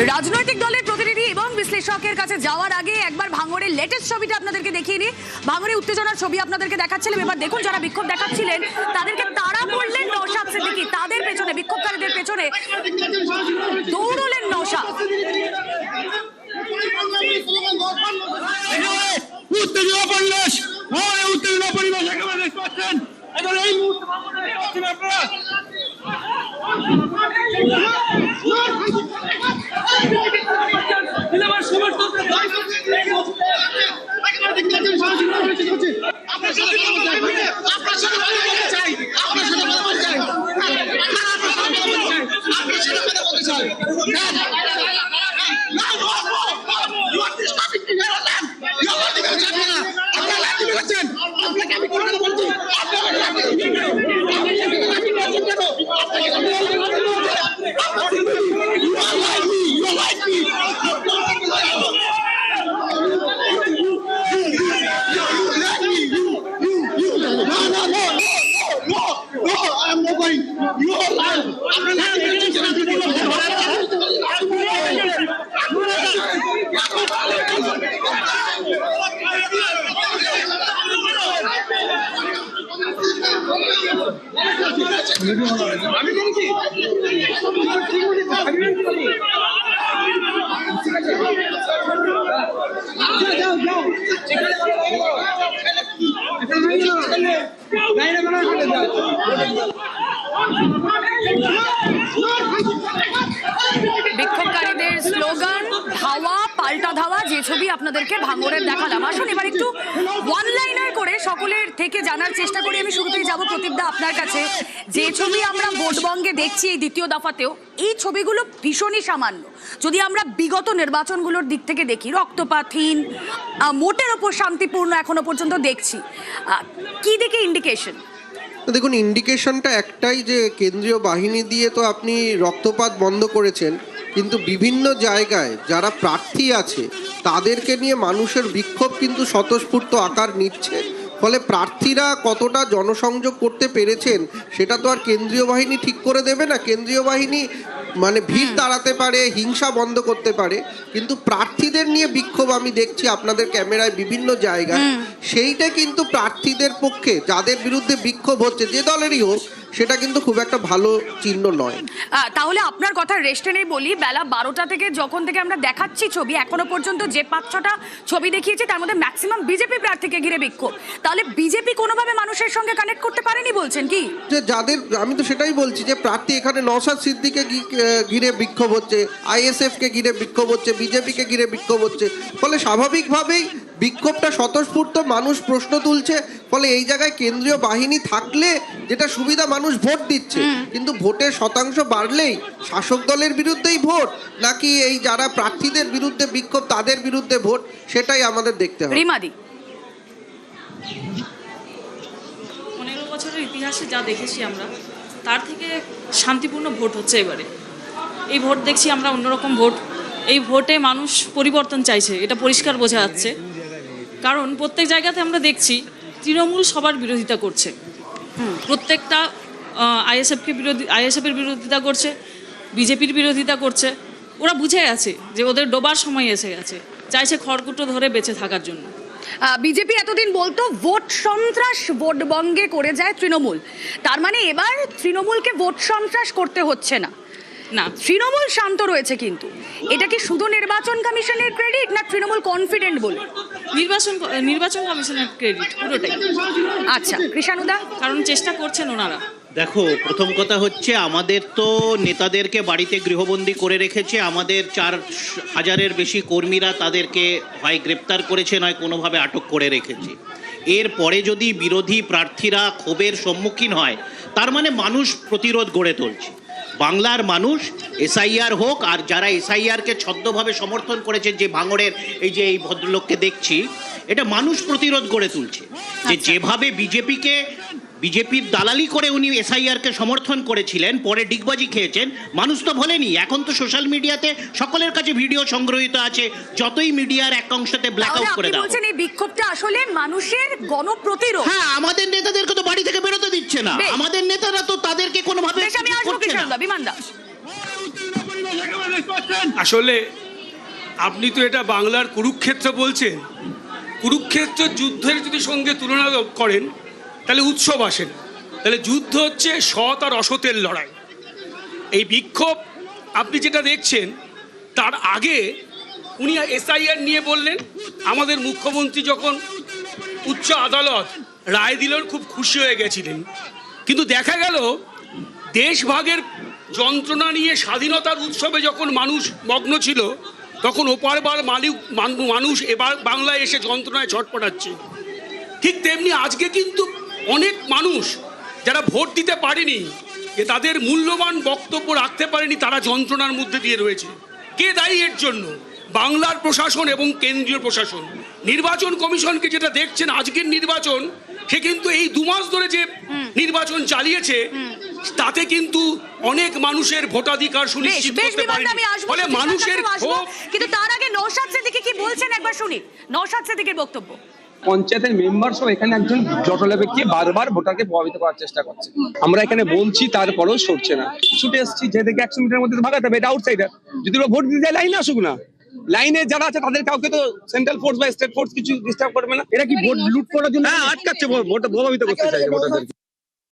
রাজনৈতিক দলের প্রতিনিধি এবং বিশ্লেষকের কাছে যাওয়ার আগে একবার ভাঙড়ের লেটেস্ট ছবিটা আপনাদেরকে দেখিয়ে নিই। ভাঙড়ে উত্তেজনার ছবি আপনাদেরকে দেখাচ্ছিলাম। এবার দেখুন যারা বিক্ষোভ দেখাচ্ছিলেন তাদেরকে তাড়া করলেন নওশাদ সিদ্দিকী। তাদের পেছনে, বিক্ষোভকারীদের পেছনে দৌড়লেন নওশাদ। উত্তেজনা পরিবেশ, উত্তেজনা পরিবেশ একেবারে দেখতে পাচ্ছেন। এখন এই মুহূর্তে ভাঙড়ে দেখতে পাচ্ছেন আপনারা। বিক্ষোভকারীদের স্লোগান ধাওয়া পাল্টা ধাওয়া, যে ছবি আপনাদেরকে ভাঙড়ের দেখালাম। আসুন এবার একটু ওয়ান লাইনার করে সকলের থেকে জানার চেষ্টা করি। আমি শুরুতেই যাব প্রদীপদা আপনার কাছে। যে ছবি আমরা ভোটবঙ্গে দেখছি এই দ্বিতীয় দফাতেও, এই ছবিগুলো ভীষণই সামান্য। যদি আমরা বিগত নির্বাচনগুলোর দিক থেকে দেখি, রক্তপাতহীন, মোটের ওপর শান্তিপূর্ণ এখনো পর্যন্ত দেখছি, কি দেখে ইন্ডিকেশন? দেখুন, ইন্ডিকেশনটা একটাই যে কেন্দ্রীয় বাহিনী দিয়ে তো আপনি রক্তপাত বন্ধ করেছেন, কিন্তু বিভিন্ন জায়গায় যারা প্রার্থী আছে তাদেরকে নিয়ে মানুষের বিক্ষোভ কিন্তু স্বতঃস্ফূর্ত আকার নিচ্ছে। ফলে প্রার্থীরা কতটা জনসংযোগ করতে পেরেছেন সেটা তো আর কেন্দ্রীয় বাহিনী ঠিক করে দেবে না। কেন্দ্রীয় বাহিনী মানে ভিড় তাড়াতে পারে, হিংসা বন্ধ করতে পারে, কিন্তু প্রার্থীদের নিয়ে বিক্ষোভ আমি দেখছি আপনাদের ক্যামেরায় বিভিন্ন জায়গায়, সেইটা কিন্তু প্রার্থীদের পক্ষে যাদের বিরুদ্ধে বিক্ষোভ হচ্ছে, যে দলেরই হোক, সেটা কিন্তু খুব একটা ভালো চিহ্ন নয়। তাহলে আপনার কথা রেস্টে নেই বলি, বেলা 12টা থেকে যখন থেকে আমরা দেখাচ্ছি ছবি, এখনো পর্যন্ত যে 5-6টা ছবি দেখিয়েছি তার মধ্যে ম্যাক্সিমাম বিজেপি প্রার্থীকে ঘিরে বিক্ষোভ। তাহলে বিজেপি কোনোভাবে মানুষের সঙ্গে কানেক্ট করতে পারেনি বলছেন কি? যে যাদের, আমি তো সেটাই বলছি যে প্রার্থী এখানে নওশাদ সিদ্দিকীকে ঘিরে বিক্ষোভ হচ্ছে, আইএসএফ কে ঘিরে বিক্ষোভ হচ্ছে, বিজেপিকে ঘিরে বিক্ষোভ হচ্ছে। ফলে স্বাভাবিকভাবেই বিক্ষোভটা স্বতঃস্ফূর্ত, মানুষ প্রশ্ন তুলছে। ফলে এই জায়গায় কেন্দ্রীয় বাহিনী থাকলে যেটা সুবিধা, মানুষ ভোট দিচ্ছে, কিন্তু ভোটের শতাংশ বাড়লেই শাসক দলের বিরুদ্ধেই ভোট নাকি এই যারা প্রার্থীদের বিরুদ্ধে বিক্ষোভ তাদের বিরুদ্ধে ভোট, সেটাই আমাদের দেখতে হবে। রিমাদি, 15 বছরের ইতিহাসে যা দেখেছি আমরা, তার থেকে শান্তিপূর্ণ ভোট হচ্ছে এবারে। এই ভোট দেখছি আমরা অন্যরকম ভোট। এই ভোটে মানুষ পরিবর্তন চাইছে, এটা পরিষ্কার বোঝা যাচ্ছে। কারণ প্রত্যেক জায়গাতে আমরা দেখছি তৃণমূল সবার বিরোধিতা করছে, প্রত্যেকটা আইএসএফের বিরোধিতা করছে, বিজেপির বিরোধিতা করছে। ওরা বুঝে গেছে যে ওদের ডোবার সময় এসে গেছে, চাইছে খড়কুটো ধরে বেঁচে থাকার জন্য। বিজেপি এতদিন বলতো ভোট সন্ত্রাস ভোটবঙ্গে করে যায় তৃণমূল, তার মানে এবার তৃণমূলকে ভোট সন্ত্রাস করতে হচ্ছে না। না, তৃণমূল শান্ত রয়েছে, কিন্তু এটা কি শুধু নির্বাচন কমিশনের ক্রেডিট না তৃণমূল কনফিডেন্ট বলে? নির্বাচন কমিশনের ক্রেডিট পুরোটাই। আচ্ছা, কৃষাণুদা, কারণ চেষ্টা করছেন ওনারা। দেখো, প্রথম কথা হচ্ছে আমাদের তো নেতাদেরকে বাড়িতে গৃহবন্দী করে রেখেছে। আমাদের 4,000-এর বেশি কর্মীরা তাদেরকে হয় গ্রেপ্তার করেছে, নয় কোনোভাবে আটক করে রেখেছে। এরপরে যদি বিরোধী প্রার্থীরা ক্ষোভের সম্মুখীন হয়, তার মানে মানুষ প্রতিরোধ গড়ে তুলছে। বাংলার মানুষ এসআইআর হোক, আর যারা এসআইআরকে ছদ্মভাবে সমর্থন করেছে, যে ভাঙড়ের এই ভদ্রলোককে দেখছি, এটা মানুষ প্রতিরোধ গড়ে তুলছে। যে যেভাবে বিজেপির দালালি করে উনি এসআইআরকে সমর্থন করেছিলেন, পরে ডিগবাজি খেয়েছেন, মানুষ তো ভোলেনি। এখন তো সোশ্যাল মিডিয়াতে সকলের কাছে ভিডিও সংগ্রহীত আছে, যতই মিডিয়ার এক অংশতে ব্ল্যাক আউট করে দাও। বলছেন এই বিক্ষোভটা আসলে মানুষের গণপ্রতিরোধ? হ্যাঁ, আমাদের নেতাদেরকে তো বাড়ি থেকে বেরোতে দিচ্ছে না, আমাদের নেতারা তো তাদেরকে কোনোভাবে বিমান দাস পাচ্ছেন? আসলে আপনি তো এটা বাংলার কুরুক্ষেত্র বলছেন। কুরুক্ষেত্র যুদ্ধের যদি সঙ্গে তুলনা করেন তাহলে উৎসব আসে না, তাহলে যুদ্ধ হচ্ছে সৎ আর অসতের লড়াই। এই বিক্ষোভ আপনি যেটা দেখছেন তার আগে উনি এসআইআর নিয়ে বললেন। আমাদের মুখ্যমন্ত্রী যখন উচ্চ আদালত রায় দিলেন খুব খুশি হয়ে গেছিলেন, কিন্তু দেখা গেল দেশভাগের যন্ত্রণা নিয়ে স্বাধীনতার উৎসবে যখন মানুষ মগ্ন ছিল তখন ওপারবার মানুষ এবার বাংলায় এসে যন্ত্রণায় ছটপটাচ্ছে। ঠিক তেমনি আজকে কিন্তু অনেক মানুষ যারা ভোট দিতে পারেনি, যে তাদের মূল্যবান বক্তব্য রাখতে পারেনি, তারা যন্ত্রণার মধ্যে দিয়ে রয়েছে। কে দায়ী এর জন্য? বাংলার প্রশাসন এবং কেন্দ্রীয় প্রশাসন। নির্বাচন কমিশনকে যেটা দেখছেন আজকের নির্বাচন, সে কিন্তু এই 2 মাস ধরে যে নির্বাচন চালিয়েছে তাতে কিন্তু অনেক মানুষের ভোটাধিকার সুনিশ্চিত করতে পারেনি। ফলে মানুষের ক্ষোভ। কিন্তু তার আগে নওশাদ সিদ্দিকী কি বলছেন একবার শুনি, নওশাদ সিদ্দিকীর বক্তব্য। পঞ্চায়েতের মেম্বার সহ এখানে একজন জটলা ব্যক্তি বারবার ভোটারকে প্রভাবিত করার চেষ্টা করছে। আমরা এখানে বলছি তারপরেও সরছে না। ছুটে এসেছি যে দেখে 100 মিটারের মধ্যে ভাগাতে হবে, এটা আউটসাইডার। যদি ওরা ভোট দিতে যায় লাইনে আসুক না, লাইনে যারা আছে তাদের কাউকে তো সেন্ট্রাল ফোর্স বা স্টেট ফোর্স কিছু ডিস্টার্ব করবে না। এরা কি ভোট লুট করার জন্য আটকাচ্ছে, ভোট প্রভাবিত করতে চাইছে ভোটারদের।